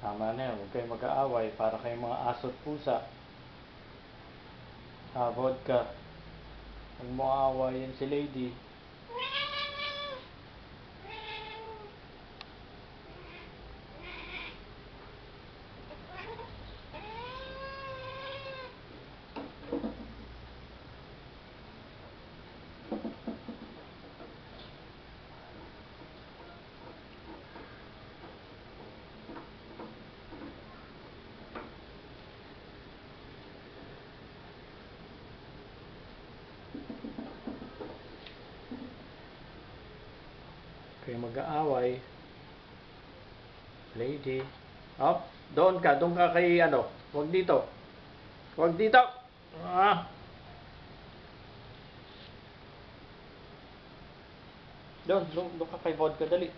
Tama na yan, huwag kayong mag-aaway para kayong mga aso't pusa. Vodka. Huwag mo aawayin si Lady. Kayo mag-aaway. Lady. Up. Doon ka kay ano. Huwag dito. Huwag dito. Ah. Doon ka kay Vodka, dali.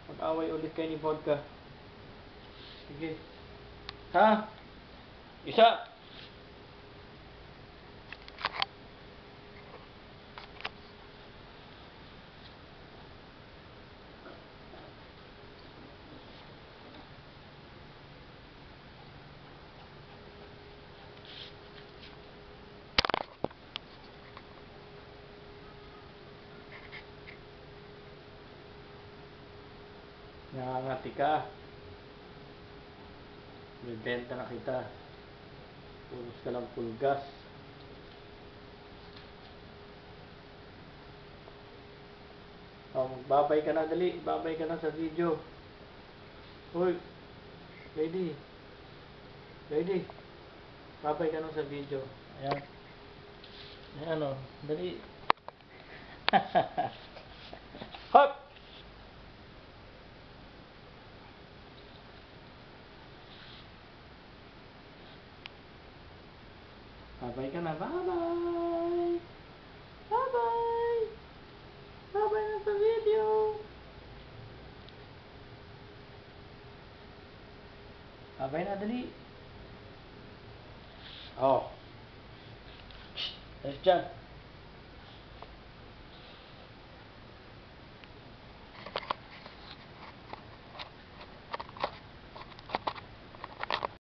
Mag-away ulit kayo ni Vodka. Sige. Ha? Isa. Nangangati ka. Bibenta na kita. Puros ka lang pulgas. Babay ka na, dali. Babay ka na sa video. Uy. Lady. Lady. Babay ka na sa video. Ayan. Ayan o. Dali. Hop! Babay ka na. Bye-bye! Bye-bye! Bye-bye na sa video! Babay na, dali! Oh! Ayos dyan!